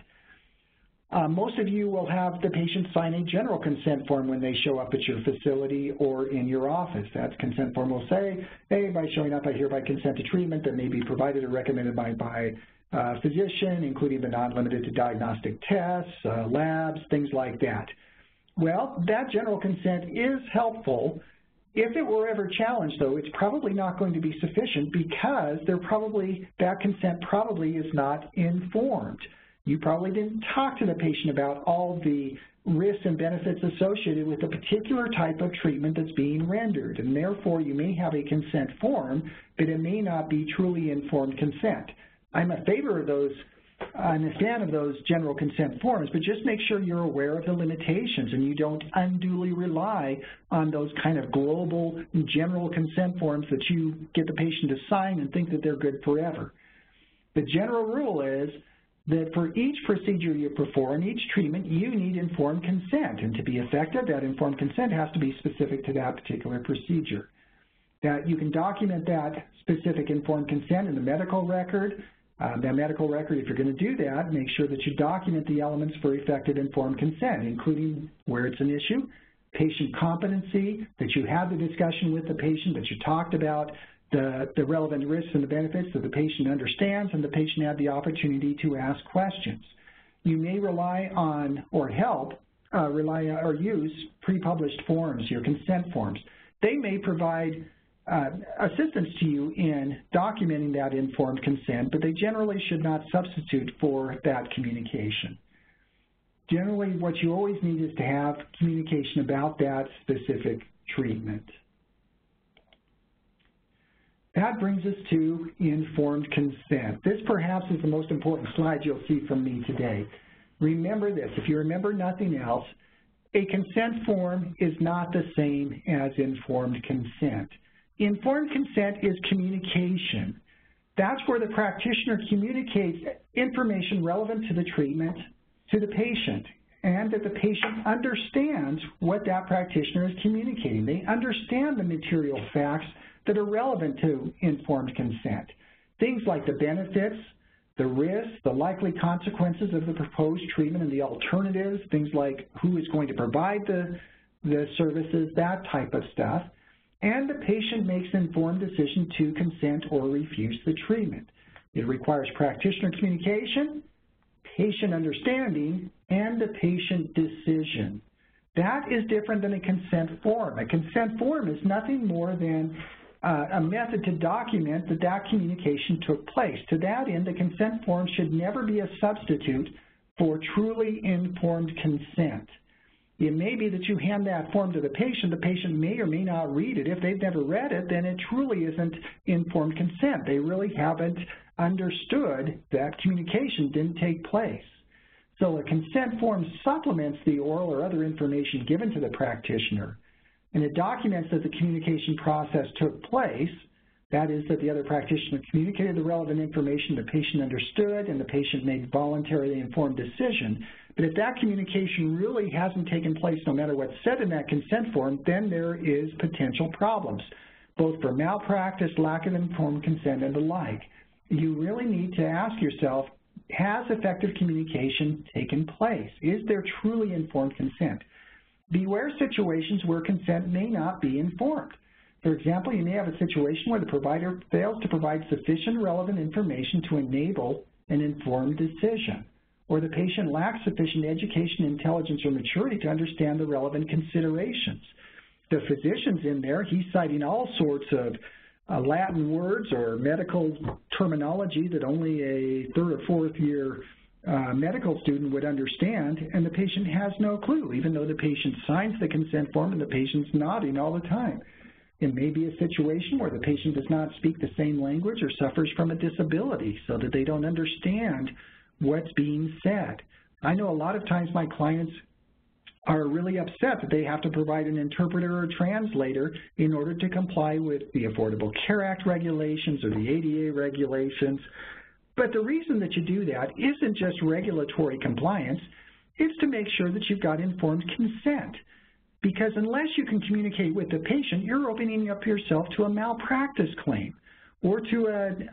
Most of you will have the patient sign a general consent form when they show up at your facility or in your office. That consent form will say, hey, by showing up, I hereby consent to treatment that may be provided or recommended by a physician, including but not limited to diagnostic tests, labs, things like that. Well, that general consent is helpful. If it were ever challenged, though, it's probably not going to be sufficient because that consent probably is not informed. You probably didn't talk to the patient about all the risks and benefits associated with the particular type of treatment that's being rendered, and therefore you may have a consent form, but it may not be truly informed consent. I'm a fan of those general consent forms, but just make sure you're aware of the limitations and you don't unduly rely on those kind of global general consent forms that you get the patient to sign and think that they're good forever. The general rule is that for each procedure you perform, each treatment, you need informed consent. And to be effective, that informed consent has to be specific to that particular procedure. That you can document that specific informed consent in the medical record. That medical record, if you're going to do that, make sure that you document the elements for effective informed consent, including where it's an issue, patient competency, that you had the discussion with the patient, that you talked about the relevant risks and the benefits that the patient understands, and the patient had the opportunity to ask questions. You may rely on or use pre-published forms, your consent forms. They may provide assistance to you in documenting that informed consent, but they generally should not substitute for that communication. Generally, what you always need is to have communication about that specific treatment. That brings us to informed consent. This perhaps is the most important slide you'll see from me today. Remember this, if you remember nothing else, a consent form is not the same as informed consent. Informed consent is communication. That's where the practitioner communicates information relevant to the treatment to the patient, and that the patient understands what that practitioner is communicating. They understand the material facts that are relevant to informed consent. Things like the benefits, the risks, the likely consequences of the proposed treatment and the alternatives, things like who is going to provide the services, that type of stuff. And the patient makes an informed decision to consent or refuse the treatment. It requires practitioner communication, patient understanding, and the patient decision. That is different than a consent form. A consent form is nothing more than a method to document that communication took place. To that end, the consent form should never be a substitute for truly informed consent. It may be that you hand that form to the patient may or may not read it. If they've never read it, then it truly isn't informed consent. They really haven't understood that communication didn't take place. So a consent form supplements the oral or other information given to the practitioner, and it documents that the communication process took place. That is, that the other practitioner communicated the relevant information, the patient understood, and the patient made voluntarily informed decision. But if that communication really hasn't taken place, no matter what's said in that consent form, then there is potential problems, both for malpractice, lack of informed consent, and the like. You really need to ask yourself, has effective communication taken place? Is there truly informed consent? Beware situations where consent may not be informed. For example, you may have a situation where the provider fails to provide sufficient relevant information to enable an informed decision, or the patient lacks sufficient education, intelligence, or maturity to understand the relevant considerations. The physician's in there, he's citing all sorts of Latin words or medical terminology that only a third or fourth year medical student would understand, and the patient has no clue, even though the patient signs the consent form and the patient's nodding all the time. It may be a situation where the patient does not speak the same language or suffers from a disability so that they don't understand what's being said. I know a lot of times my clients are really upset that they have to provide an interpreter or translator in order to comply with the Affordable Care Act regulations or the ADA regulations. But the reason that you do that isn't just regulatory compliance, it's to make sure that you've got informed consent. Because unless you can communicate with the patient, you're opening up yourself to a malpractice claim or to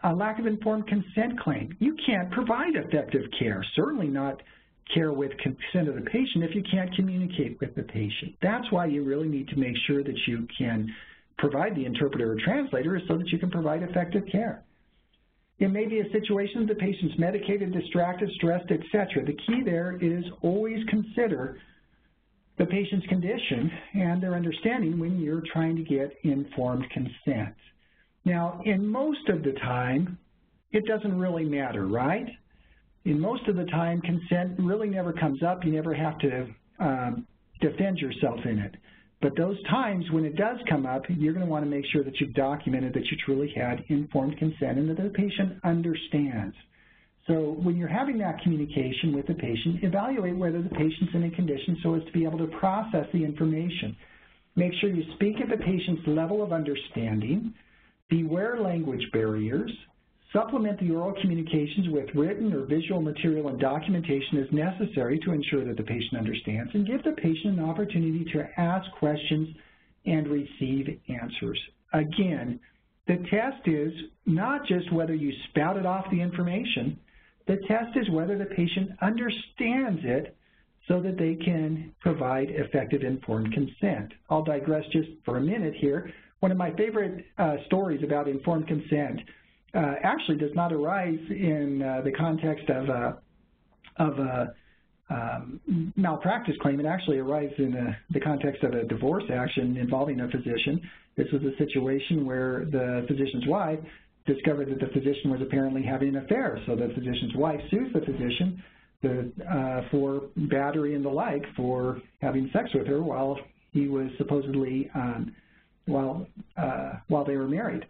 a lack of informed consent claim. You can't provide effective care, certainly not care with consent of the patient, if you can't communicate with the patient. That's why you really need to make sure that you can provide the interpreter or translator so that you can provide effective care. It may be a situation that the patient's medicated, distracted, stressed, etc. The key there is always consider the patient's condition and their understanding when you're trying to get informed consent. Now, in most of the time, it doesn't really matter, right? In most of the time, consent really never comes up. You never have to defend yourself in it. But those times when it does come up, you're going to want to make sure that you've documented that you truly had informed consent and that the patient understands. So when you're having that communication with the patient, evaluate whether the patient's in a condition so as to be able to process the information. Make sure you speak at the patient's level of understanding. Beware language barriers. Supplement the oral communications with written or visual material and documentation as necessary to ensure that the patient understands, and give the patient an opportunity to ask questions and receive answers. Again, the test is not just whether you spouted off the information, the test is whether the patient understands it so that they can provide effective informed consent. I'll digress just for a minute here. One of my favorite stories about informed consent actually does not arise in the context of a malpractice claim. It actually arises in the context of a divorce action involving a physician. This was a situation where the physician's wife discovered that the physician was apparently having an affair. So the physician's wife sues the physician for battery and the like for having sex with her while he was supposedly while they were married.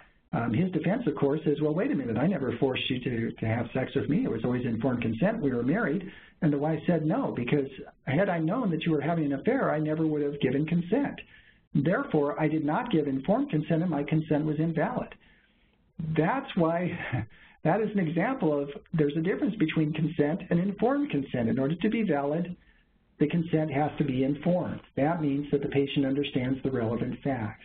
His defense, of course, is, well, wait a minute, I never forced you to have sex with me. It was always informed consent. We were married. And the wife said, no, because had I known that you were having an affair, I never would have given consent. Therefore, I did not give informed consent, and my consent was invalid. That's why that is an example of there's a difference between consent and informed consent. In order to be valid, the consent has to be informed. That means that the patient understands the relevant facts.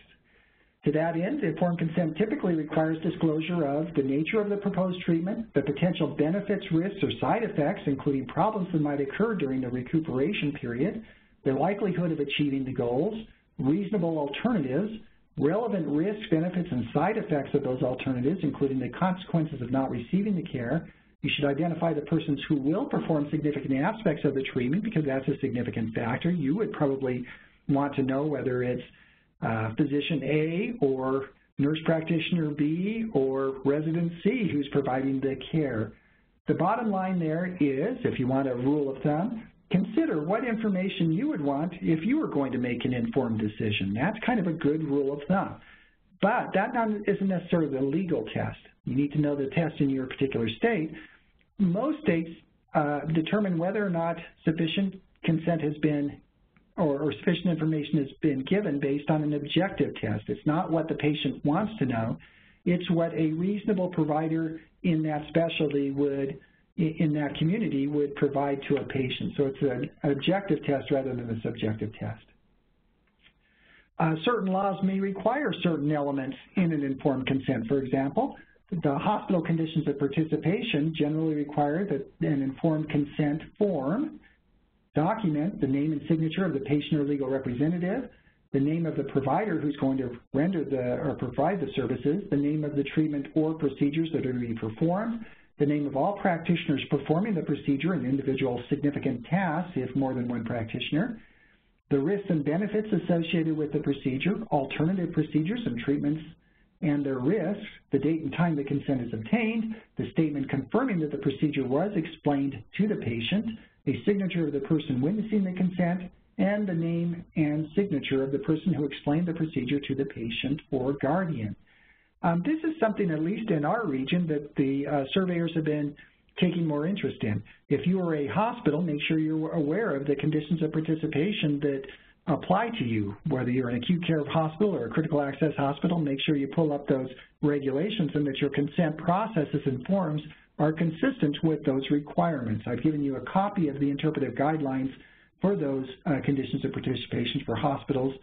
To that end, informed consent typically requires disclosure of the nature of the proposed treatment, the potential benefits, risks, or side effects, including problems that might occur during the recuperation period, the likelihood of achieving the goals, reasonable alternatives, relevant risks, benefits, and side effects of those alternatives, including the consequences of not receiving the care. You should identify the persons who will perform significant aspects of the treatment, because that's a significant factor. You would probably want to know whether it's physician A or nurse practitioner B or resident C who's providing the care. The bottom line there is, if you want a rule of thumb, consider what information you would want if you were going to make an informed decision. That's kind of a good rule of thumb. But that isn't necessarily the legal test. You need to know the test in your particular state. Most states determine whether or not sufficient consent has been or sufficient information has been given based on an objective test. It's not what the patient wants to know. It's what a reasonable provider in that specialty would, in that community, would provide to a patient. So it's an objective test rather than a subjective test. Certain laws may require certain elements in an informed consent. For example, the hospital conditions of participation generally require that an informed consent form document the name and signature of the patient or legal representative, the name of the provider who's going to render or provide the services, the name of the treatment or procedures that are to be performed, the name of all practitioners performing the procedure and individual significant tasks if more than one practitioner, the risks and benefits associated with the procedure, alternative procedures and treatments and their risks, the date and time the consent is obtained, the statement confirming that the procedure was explained to the patient, a signature of the person witnessing the consent, and the name and signature of the person who explained the procedure to the patient or guardian. This is something, at least in our region, that the surveyors have been taking more interest in. If you are a hospital, make sure you're aware of the conditions of participation that apply to you. Whether you're an acute care hospital or a critical access hospital, make sure you pull up those regulations and that your consent processes and forms are consistent with those requirements. I've given you a copy of the interpretive guidelines for those conditions of participation for hospitals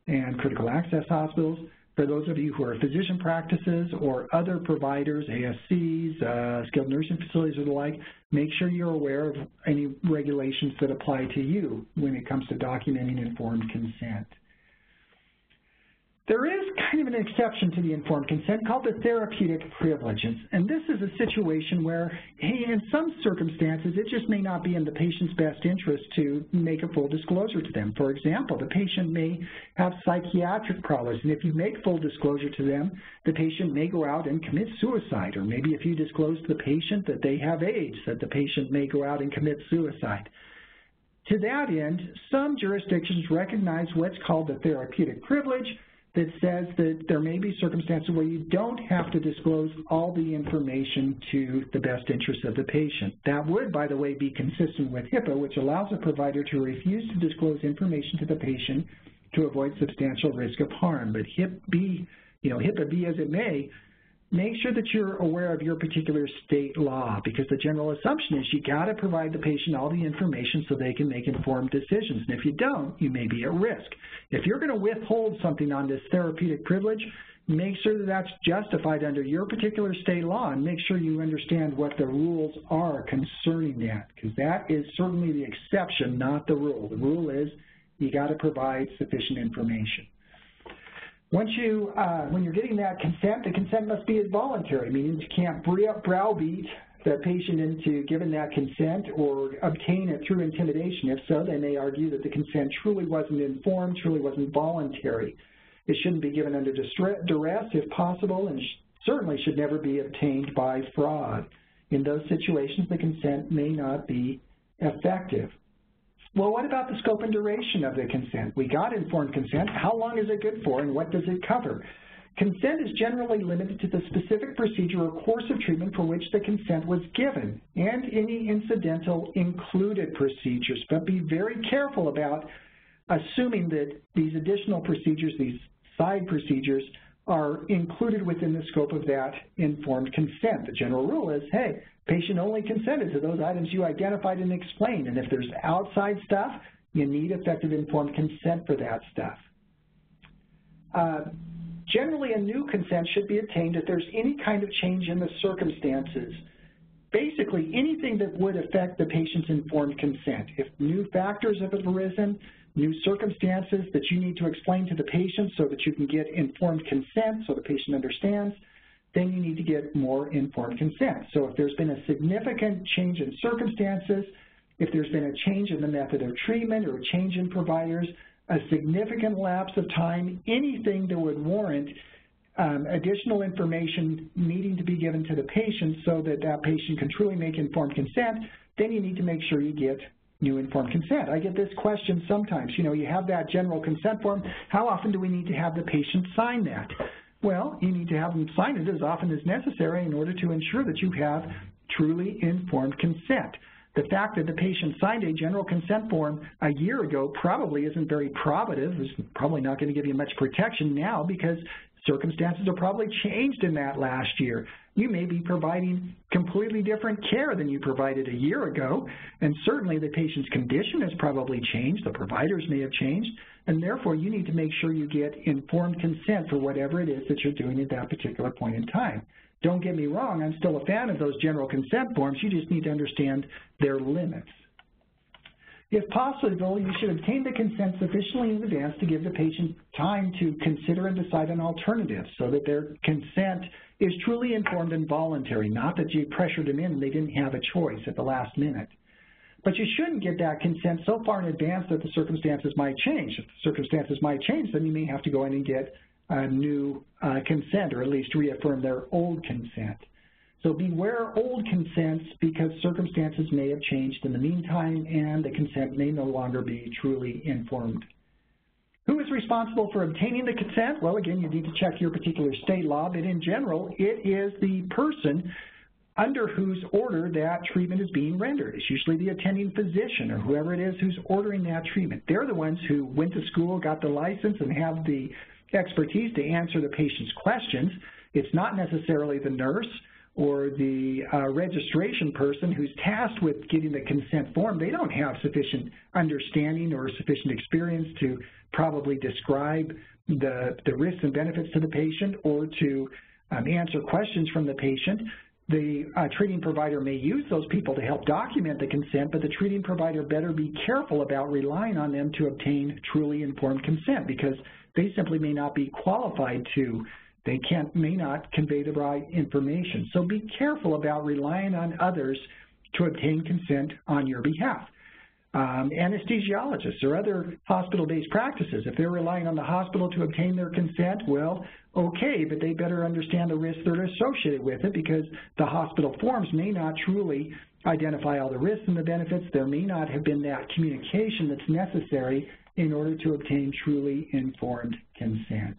and critical access hospitals. For those of you who are physician practices or other providers, ASCs, skilled nursing facilities or the like, make sure you're aware of any regulations that apply to you when it comes to documenting informed consent. There is kind of an exception to the informed consent called the therapeutic privilege, and this is a situation where, hey, in some circumstances, it just may not be in the patient's best interest to make a full disclosure to them. For example, the patient may have psychiatric problems, and if you make full disclosure to them, the patient may go out and commit suicide, or maybe if you disclose to the patient that they have AIDS, that the patient may go out and commit suicide. To that end, some jurisdictions recognize what's called the therapeutic privilege, that says that there may be circumstances where you don't have to disclose all the information to the best interest of the patient. That would, by the way, be consistent with HIPAA, which allows a provider to refuse to disclose information to the patient to avoid substantial risk of harm. But HIPAA be as it may, make sure that you're aware of your particular state law, because the general assumption is you got to provide the patient all the information so they can make informed decisions. And if you don't, you may be at risk. If you're going to withhold something on this therapeutic privilege, make sure that that's justified under your particular state law, and make sure you understand what the rules are concerning that, because that is certainly the exception, not the rule. The rule is you got to provide sufficient information. Once when you're getting that consent, the consent must be voluntary, meaning you can't browbeat the patient into giving that consent or obtain it through intimidation. If so, they may argue that the consent truly wasn't informed, truly wasn't voluntary. It shouldn't be given under duress if possible, and certainly should never be obtained by fraud. In those situations, the consent may not be effective. Well, what about the scope and duration of the consent? We got informed consent. How long is it good for, and what does it cover? Consent is generally limited to the specific procedure or course of treatment for which the consent was given, and any incidental included procedures. But be very careful about assuming that these additional procedures, these side procedures, are included within the scope of that informed consent. The general rule is, hey, patient only consented to those items you identified and explained, and if there's outside stuff, you need effective informed consent for that stuff. Generally, a new consent should be obtained if there's any kind of change in the circumstances. Basically, anything that would affect the patient's informed consent. If new factors have arisen, new circumstances that you need to explain to the patient so that you can get informed consent so the patient understands, then you need to get more informed consent. So if there's been a significant change in circumstances, if there's been a change in the method of treatment or a change in providers, a significant lapse of time, anything that would warrant additional information needing to be given to the patient so that that patient can truly make informed consent, then you need to make sure you get new informed consent. I get this question sometimes. You know, you have that general consent form. How often do we need to have the patient sign that? Well, you need to have them sign it as often as necessary in order to ensure that you have truly informed consent. The fact that the patient signed a general consent form a year ago probably isn't very probative. It's probably not going to give you much protection now because circumstances are probably changed in that last year. You may be providing completely different care than you provided a year ago, and certainly the patient's condition has probably changed, the providers may have changed, and therefore you need to make sure you get informed consent for whatever it is that you're doing at that particular point in time. Don't get me wrong, I'm still a fan of those general consent forms, you just need to understand their limits. If possible, you should obtain the consent sufficiently in advance to give the patient time to consider and decide on alternatives so that their consent is truly informed and voluntary, not that you pressured them in and they didn't have a choice at the last minute. But you shouldn't get that consent so far in advance that the circumstances might change. If the circumstances might change, then you may have to go in and get a new consent, or at least reaffirm their old consent. So beware old consents because circumstances may have changed in the meantime and the consent may no longer be truly informed. Who is responsible for obtaining the consent? Well, again, you need to check your particular state law, but in general, it is the person under whose order that treatment is being rendered. It's usually the attending physician or whoever it is who's ordering that treatment. They're the ones who went to school, got the license, and have the expertise to answer the patient's questions. It's not necessarily the nurse or the registration person who's tasked with getting the consent form. They don't have sufficient understanding or sufficient experience to probably describe the risks and benefits to the patient or to answer questions from the patient. The treating provider may use those people to help document the consent, but the treating provider better be careful about relying on them to obtain truly informed consent, because they simply may not be qualified to. They may not convey the right information. So be careful about relying on others to obtain consent on your behalf. Anesthesiologists or other hospital-based practices, if they're relying on the hospital to obtain their consent, well, okay, but they better understand the risks that are associated with it, because the hospital forms may not truly identify all the risks and the benefits. There may not have been that communication that's necessary in order to obtain truly informed consent.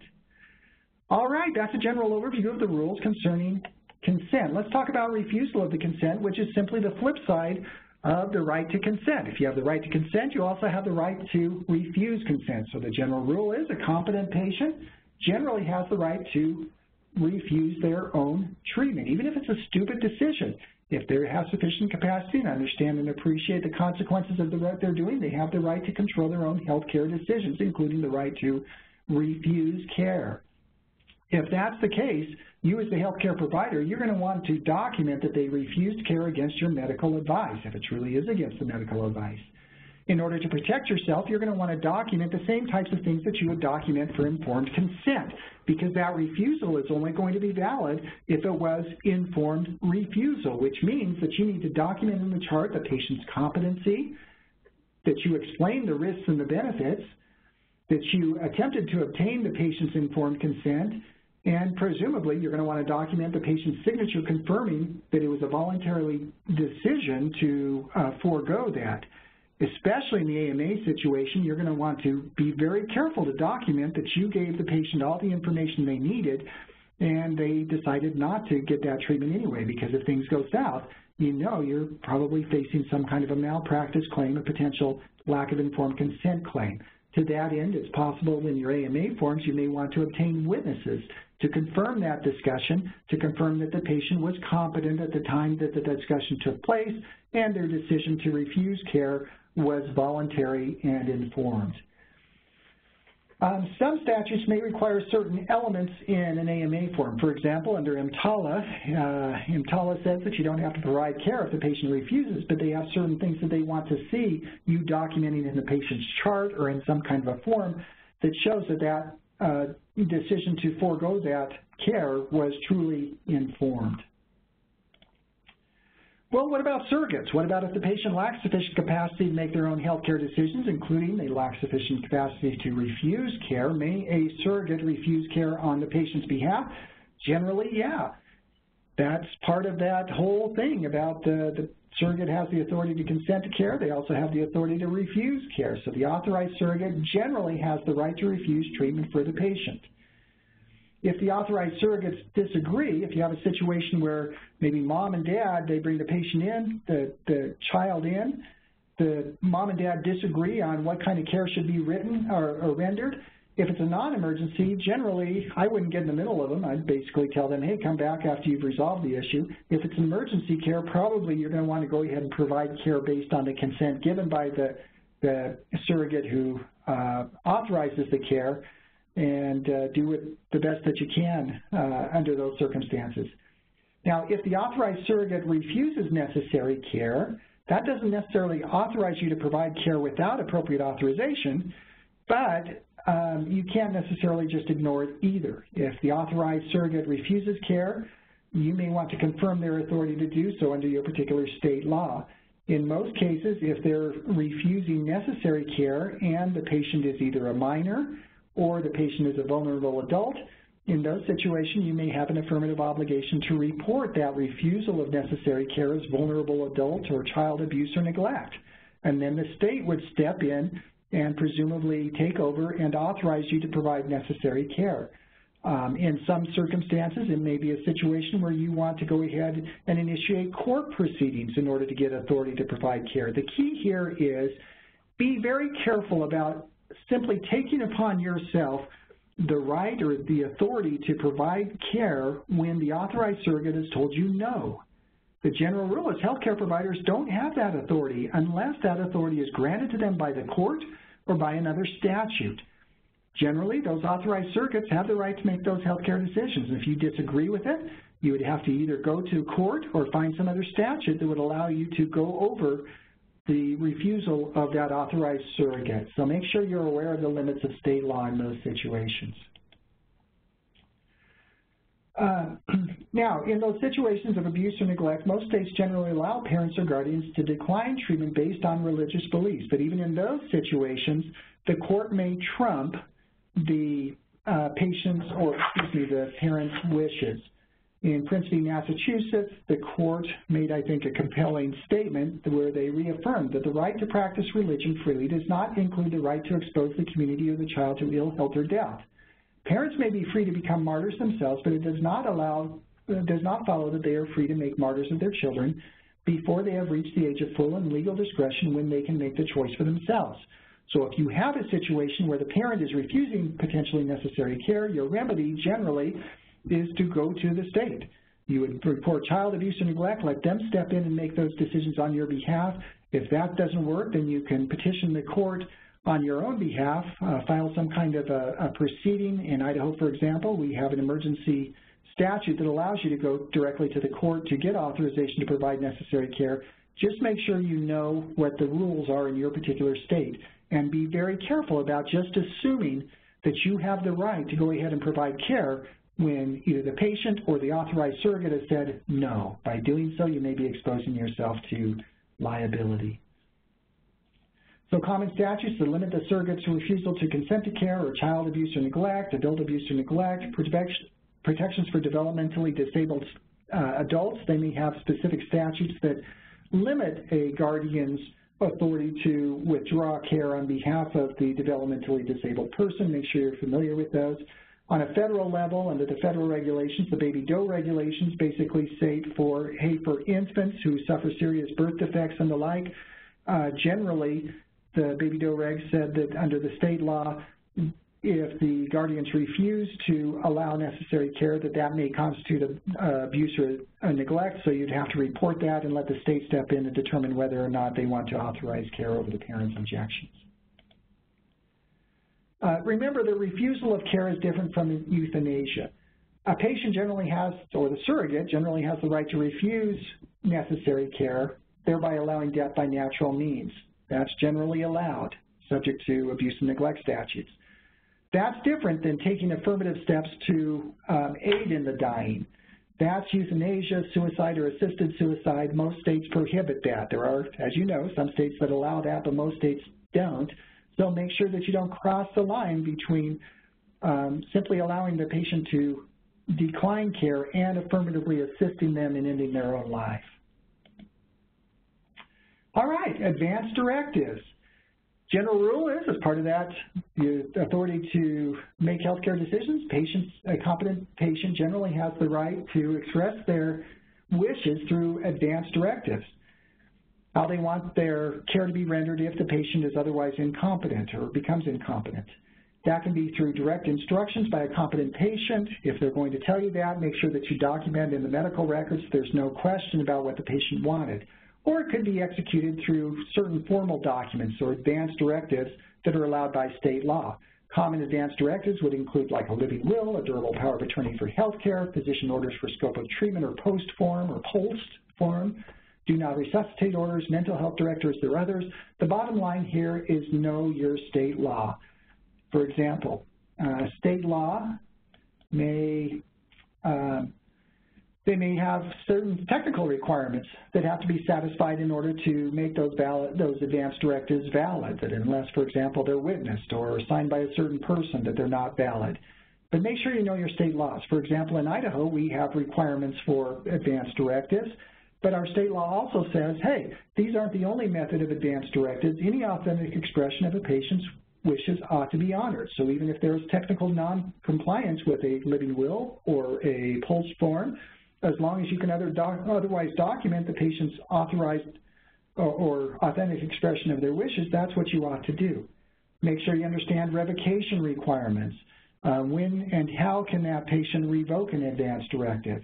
All right, that's a general overview of the rules concerning consent. Let's talk about refusal of the consent, which is simply the flip side of the right to consent. If you have the right to consent, you also have the right to refuse consent. So the general rule is a competent patient generally has the right to refuse their own treatment, even if it's a stupid decision. If they have sufficient capacity and understand and appreciate the consequences of what they're doing, they have the right to control their own health care decisions, including the right to refuse care. If that's the case, you as the healthcare provider, you're going to want to document that they refused care against your medical advice, if it truly is against the medical advice. In order to protect yourself, you're going to want to document the same types of things that you would document for informed consent, because that refusal is only going to be valid if it was informed refusal, which means that you need to document in the chart the patient's competency, that you explain the risks and the benefits, that you attempted to obtain the patient's informed consent, and presumably you're going to want to document the patient's signature confirming that it was a voluntary decision to forego that. Especially in the AMA situation, you're going to want to be very careful to document that you gave the patient all the information they needed and they decided not to get that treatment anyway, because if things go south, you know you're probably facing some kind of a malpractice claim, a potential lack of informed consent claim. To that end, it's possible in your AMA forms you may want to obtain witnesses to confirm that discussion, to confirm that the patient was competent at the time that the discussion took place and their decision to refuse care was voluntary and informed. Some statutes may require certain elements in an AMA form. For example, under EMTALA, EMTALA says that you don't have to provide care if the patient refuses, but they have certain things that they want to see you documenting in the patient's chart or in some kind of a form that shows that that decision to forego that care was truly informed. Well, what about surrogates? What about if the patient lacks sufficient capacity to make their own health care decisions, including they lack sufficient capacity to refuse care? May a surrogate refuse care on the patient's behalf? Generally, yeah. That's part of that whole thing about the surrogate has the authority to consent to care. They also have the authority to refuse care. So the authorized surrogate generally has the right to refuse treatment for the patient. If the authorized surrogates disagree, if you have a situation where maybe mom and dad, they bring the patient in, the child in, the mom and dad disagree on what kind of care should be written or rendered, if it's a non-emergency, generally I wouldn't get in the middle of them. I'd basically tell them, hey, come back after you've resolved the issue. If it's emergency care, probably you're going to want to go ahead and provide care based on the consent given by the surrogate who authorizes the care, and do it the best that you can under those circumstances. Now, if the authorized surrogate refuses necessary care, that doesn't necessarily authorize you to provide care without appropriate authorization, but you can't necessarily just ignore it either. If the authorized surrogate refuses care, you may want to confirm their authority to do so under your particular state law. In most cases, if they're refusing necessary care and the patient is either a minor or the patient is a vulnerable adult, in those situations you may have an affirmative obligation to report that refusal of necessary care as vulnerable adult or child abuse or neglect. And then the state would step in and presumably take over and authorize you to provide necessary care. In some circumstances, it may be a situation where you want to go ahead and initiate court proceedings in order to get authority to provide care. The key here is be very careful about simply taking upon yourself the right or the authority to provide care when the authorized surrogate has told you no. The general rule is healthcare providers don't have that authority unless that authority is granted to them by the court or by another statute. Generally, those authorized surrogates have the right to make those healthcare decisions. And if you disagree with it, you would have to either go to court or find some other statute that would allow you to go over the refusal of that authorized surrogate. So make sure you're aware of the limits of state law in those situations. Now, in those situations of abuse or neglect, most states generally allow parents or guardians to decline treatment based on religious beliefs. But even in those situations, the court may trump the patient's or, the parent's wishes. In Prince v. Massachusetts, the court made, I think, a compelling statement where they reaffirmed that the right to practice religion freely does not include the right to expose the community or the child to ill health or death. Parents may be free to become martyrs themselves, but it does not follow that they are free to make martyrs of their children before they have reached the age of full and legal discretion when they can make the choice for themselves. So if you have a situation where the parent is refusing potentially necessary care, your remedy generally is to go to the state. You would report child abuse or neglect, let them step in and make those decisions on your behalf. If that doesn't work, then you can petition the court on your own behalf, file some kind of a proceeding. In Idaho, for example, we have an emergency statute that allows you to go directly to the court to get authorization to provide necessary care. Just make sure you know what the rules are in your particular state, and be very careful about just assuming that you have the right to go ahead and provide care when either the patient or the authorized surrogate has said no. By doing so, you may be exposing yourself to liability. So common statutes that limit the surrogate's refusal to consent to care or child abuse or neglect, adult abuse or neglect, protections for developmentally disabled adults. They may have specific statutes that limit a guardian's authority to withdraw care on behalf of the developmentally disabled person. Make sure you're familiar with those. On a federal level, under the federal regulations, the baby doe regulations basically state for infants who suffer serious birth defects and the like, generally the baby doe reg said that under the state law, if the guardians refuse to allow necessary care, that may constitute abuse or neglect, so you'd have to report that and let the state step in and determine whether or not they want to authorize care over the parent's objections. Remember, the refusal of care is different from euthanasia. A patient generally has, or the surrogate generally has the right to refuse necessary care, thereby allowing death by natural means. That's generally allowed, subject to abuse and neglect statutes. That's different than taking affirmative steps to aid in the dying. That's euthanasia, suicide, or assisted suicide. Most states prohibit that. There are, as you know, some states that allow that, but most states don't. So make sure that you don't cross the line between simply allowing the patient to decline care and affirmatively assisting them in ending their own life. All right, advanced directives. General rule is, as part of that, the authority to make healthcare decisions, a competent patient generally has the right to express their wishes through advanced directives. How they want their care to be rendered if the patient is otherwise incompetent or becomes incompetent. That can be through direct instructions by a competent patient. If they're going to tell you that, make sure that you document in the medical records there's no question about what the patient wanted. Or it could be executed through certain formal documents or advanced directives that are allowed by state law. Common advanced directives would include like a living will, a durable power of attorney for health care, physician orders for scope of treatment or post form, do not resuscitate orders, mental health directives, there are others. The bottom line here is know your state law. For example, state law may they may have certain technical requirements that have to be satisfied in order to make those advanced directives valid, that unless, for example, they're witnessed or signed by a certain person, that they're not valid. But make sure you know your state laws. For example, in Idaho, we have requirements for advanced directives, but our state law also says, hey, these aren't the only method of advanced directives. Any authentic expression of a patient's wishes ought to be honored. So even if there's technical non-compliance with a living will or a PULSE form, as long as you can otherwise document the patient's authorized or authentic expression of their wishes, that's what you ought to do. Make sure you understand revocation requirements. When and how can that patient revoke an advance directive?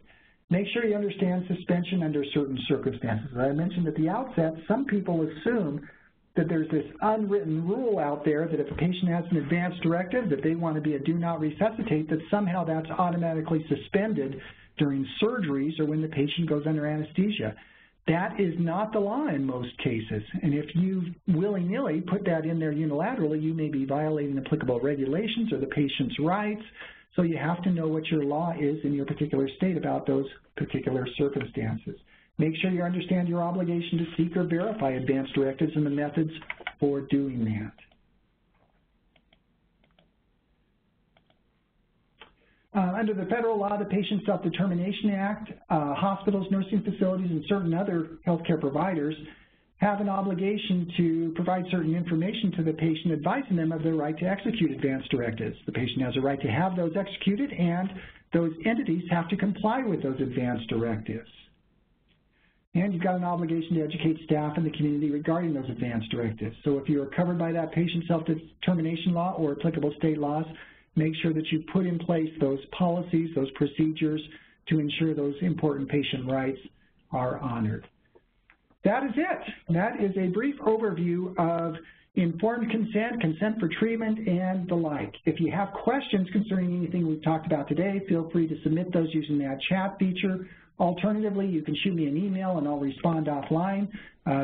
Make sure you understand suspension under certain circumstances. As I mentioned at the outset, some people assume that there's this unwritten rule out there that if a patient has an advance directive that they want to be a do not resuscitate, that somehow that's automatically suspended during surgeries or when the patient goes under anesthesia. That is not the law in most cases, and if you willy-nilly put that in there unilaterally, you may be violating applicable regulations or the patient's rights, so you have to know what your law is in your particular state about those particular circumstances. Make sure you understand your obligation to seek or verify advance directives and the methods for doing that. Under the federal law, the Patient Self-Determination Act, hospitals, nursing facilities, and certain other healthcare providers have an obligation to provide certain information to the patient, advising them of their right to execute advance directives. The patient has a right to have those executed, and those entities have to comply with those advance directives. And you've got an obligation to educate staff and the community regarding those advance directives. So if you are covered by that patient self-determination law or applicable state laws, make sure that you put in place those policies, those procedures to ensure those important patient rights are honored. That is it. That is a brief overview of informed consent, consent for treatment, and the like. If you have questions concerning anything we've talked about today, feel free to submit those using that chat feature. Alternatively, you can shoot me an email and I'll respond offline.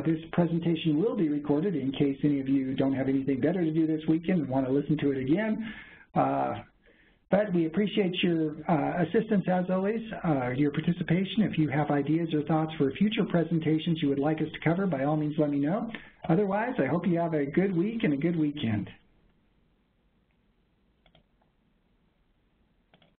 This presentation will be recorded in case any of you don't have anything better to do this weekend and want to listen to it again. But we appreciate your assistance as always, your participation. If you have ideas or thoughts for future presentations you would like us to cover, by all means let me know. Otherwise, I hope you have a good week and a good weekend.